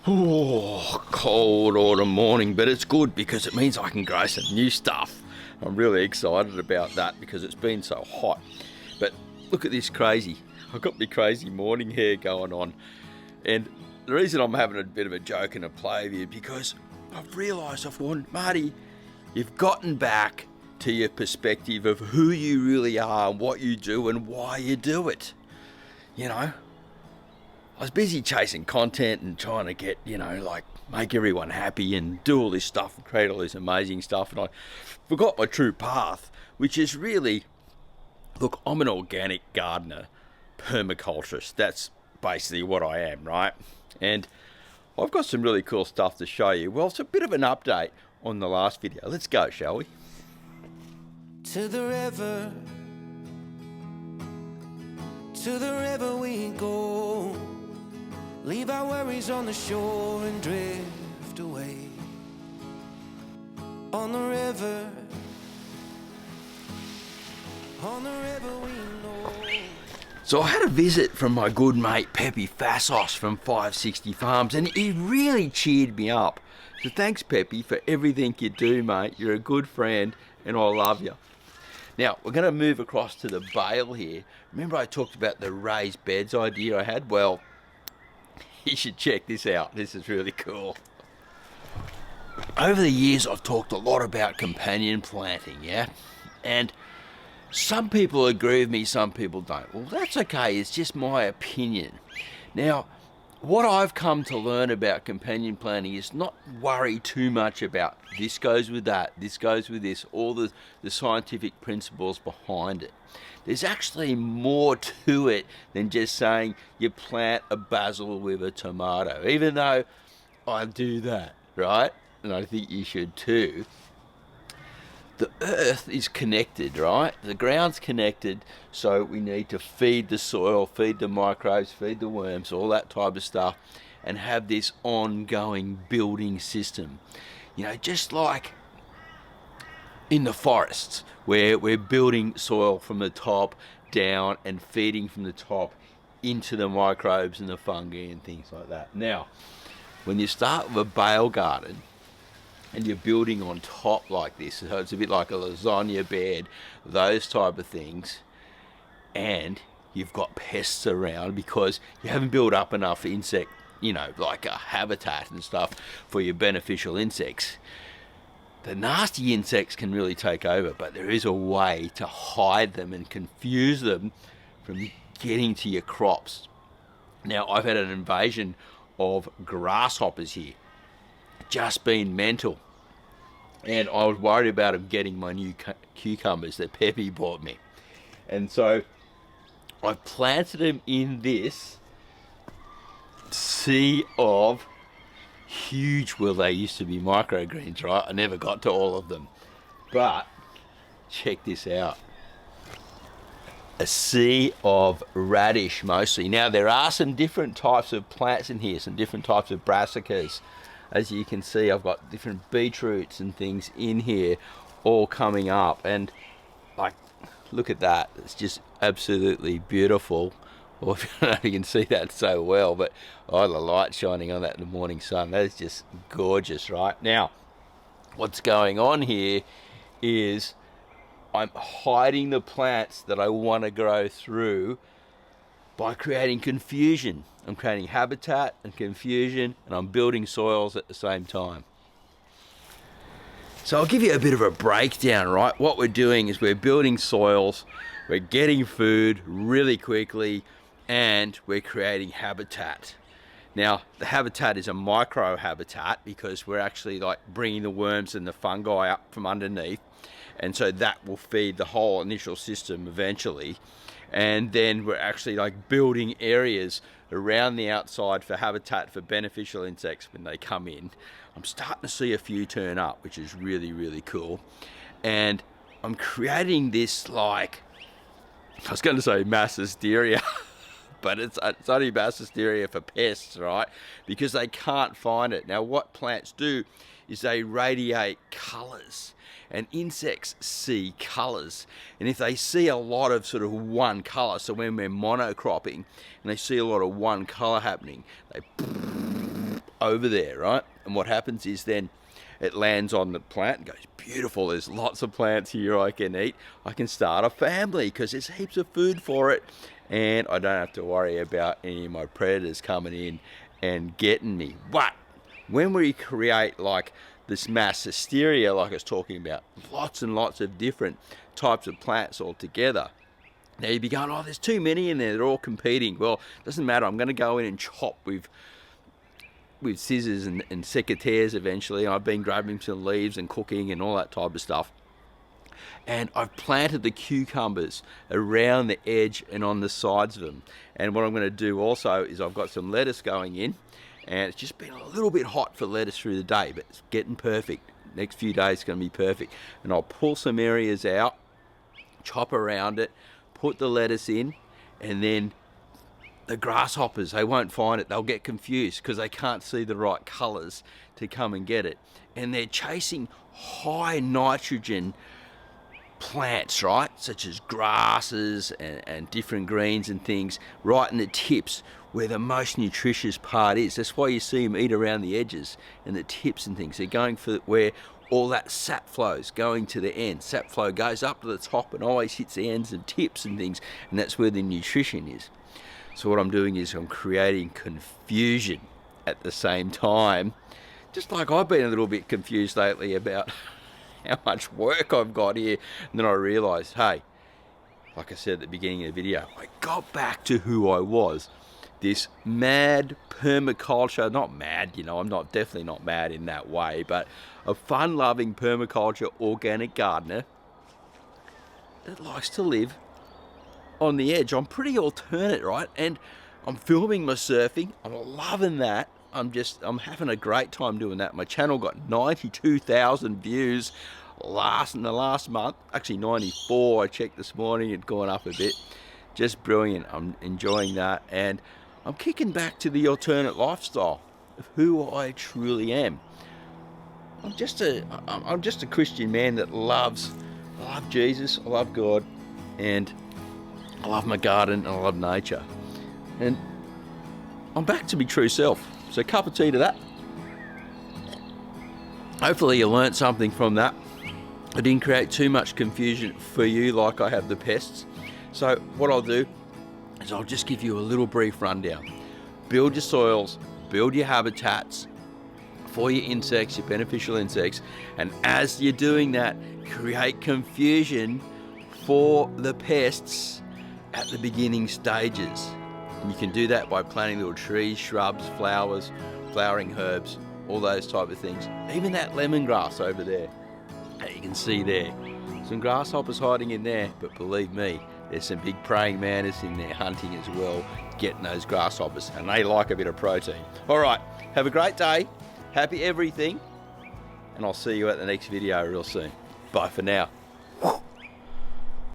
Oh, cold autumn morning, but it's good because it means I can grow some new stuff. I'm really excited about that because it's been so hot. But look at this crazy. I've got my crazy morning hair going on. And the reason I'm having a bit of a joke and a play with you because I've realised Marty, you've gotten back to your perspective of who you really are and what you do and why you do it. You know, I was busy chasing content and trying to get, make everyone happy and do all this stuff and create all this amazing stuff. And I forgot my true path, which is really, look, I'm an organic gardener, permaculturist. That's basically what I am, right? And I've got some really cool stuff to show you. Well, it's a bit of an update on the last video. Let's go, shall we? To the river we go. Leave our worries on the shore and drift away. On the river we know. So I had a visit from my good mate Pepe Fassos from 560 Farms, and he really cheered me up. So thanks, Pepe, for everything you do, mate. You're a good friend and I love you. Now, we're going to move across to the bale here. Remember I talked about the raised beds idea I had? Well, you should check this out. This is really cool. Over the years, I've talked a lot about companion planting, yeah? And some people agree with me, some people don't. Well, that's okay. It's just my opinion. Now, what I've come to learn about companion planting is not worry too much about this goes with that, this goes with this, all the scientific principles behind it. There's actually more to it than just saying you plant a basil with a tomato, even though I do that, right? And I think you should too. The earth is connected, right? The ground's connected, so we need to feed the soil, feed the microbes, feed the worms, all that type of stuff, and have this ongoing building system. You know, just like in the forests, where we're building soil from the top down and feeding from the top into the microbes and the fungi and things like that. Now, when you start with a bale garden, and you're building on top like this, so it's a bit like a lasagna bed, those type of things, and you've got pests around because you haven't built up enough insect, like a habitat and stuff for your beneficial insects. The nasty insects can really take over, but there is a way to hide them and confuse them from getting to your crops. Now, I've had an invasion of grasshoppers here. Just been mental, and I was worried about them getting my new cucumbers that Pepe bought me, and so I planted them in this sea of huge, well, they used to be microgreens, right? I never got to all of them, but check this out. A sea of radish mostly. Now, there are some different types of plants in here, some different types of brassicas. As you can see, I've got different beetroots and things in here all coming up, and like, look at that. It's just absolutely beautiful. Well, I don't know if you can see that so well, but the light shining on that in the morning sun, that is just gorgeous. Right now, what's going on here is I'm hiding the plants that I want to grow through by creating confusion. I'm creating habitat and confusion, and I'm building soils at the same time. So I'll give you a bit of a breakdown, right? What we're doing is we're building soils, we're getting food really quickly, and we're creating habitat. Now, the habitat is a micro habitat because we're actually like bringing the worms and the fungi up from underneath, and so that will feed the whole initial system eventually. And then we're actually like building areas around the outside for habitat for beneficial insects when they come in. I'm starting to see a few turn up, which is really, really cool. And I'm creating this, like, I was going to say mass hysteria, but it's only mass hysteria for pests, right? Because they can't find it. Now, what plants do is they radiate colours. And insects see colours, and if they see a lot of sort of one colour, so when we're monocropping and they see a lot of one colour happening, they over there, right? And what happens is then it lands on the plant and goes, beautiful, there's lots of plants here I can eat. I can start a family because there's heaps of food for it. And I don't have to worry about any of my predators coming in and getting me. But when we create like this mass hysteria, like I was talking about, lots and lots of different types of plants all together, now you'd be going, oh, there's too many in there, they're all competing. Well, it doesn't matter, I'm going to go in and chop with scissors and secateurs eventually. And I've been grabbing some leaves and cooking and all that type of stuff. And I've planted the cucumbers around the edge and on the sides of them. And what I'm going to do also is I've got some lettuce going in, and it's just been a little bit hot for lettuce through the day, but it's getting perfect. Next few days is going to be perfect. And I'll pull some areas out, chop around it, put the lettuce in, and then the grasshoppers, they won't find it. They'll get confused because they can't see the right colours to come and get it. And they're chasing high nitrogen plants, right? Such as grasses and different greens and things, right in the tips where the most nutritious part is. That's why you see them eat around the edges and the tips and things. They're going for where all that sap flows, going to the end. Sap flow goes up to the top and always hits the ends and tips and things, and that's where the nutrition is. So what I'm doing is I'm creating confusion at the same time. Just like I've been a little bit confused lately about how much work I've got here. And then I realised, hey, like I said at the beginning of the video, I got back to who I was. This mad permaculture, not mad, I'm definitely not mad in that way, but a fun-loving permaculture organic gardener that likes to live on the edge. I'm pretty alternate, right? And I'm filming my surfing. I'm loving that. I'm having a great time doing that. My channel got 92,000 views in the last month. Actually 94, I checked this morning, it'd gone up a bit. Just brilliant. I'm enjoying that, and I'm kicking back to the alternate lifestyle of who I truly am. I'm just a Christian man that I love Jesus, I love God, and I love my garden, and I love nature. And I'm back to my true self. So cup of tea to that. Hopefully you learnt something from that. I didn't create too much confusion for you like I have the pests. So what I'll do is I'll just give you a little brief rundown. Build your soils, build your habitats for your insects, your beneficial insects, and as you're doing that, create confusion for the pests at the beginning stages. And you can do that by planting little trees, shrubs, flowers, flowering herbs, all those type of things. Even that lemongrass over there that you can see there. Some grasshoppers hiding in there, but believe me, there's some big praying mantis in there hunting as well, getting those grasshoppers, and they like a bit of protein. All right, have a great day, happy everything, and I'll see you at the next video real soon. Bye for now.